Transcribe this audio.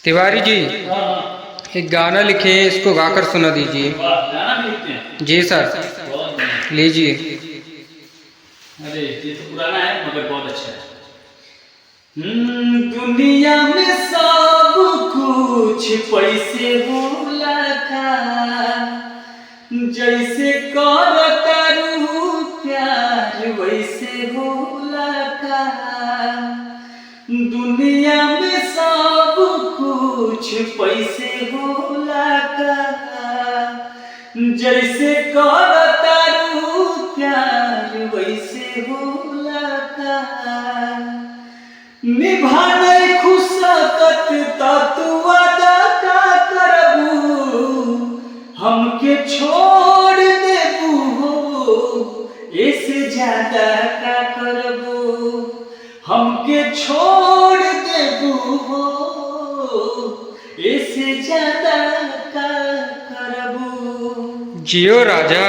तिवारी जी, हाँ, एक गाना लिखे, इसको गाकर सुना दीजिए। गाना भी लिखते हैं। जी सर, बहुत बढ़िया। लीजिए। अरे ये तो पुराना है मगर बहुत अच्छा है। दुनिया में सब कुछ पैसे होला का, जैसे कर तारू प्यार वैसे होला का। दुनिया में सब कुछ पैसे होला का, जैसे कर तारू प्यार वैसे होला का। निभाने खुशकत तत्वादा का करबू, हमके छोड़ देबू हो ऐसे ज्यादा का करबू। हमके छोड़ देबू हो ऐसे ज्यादा का करबू। जियो राजा।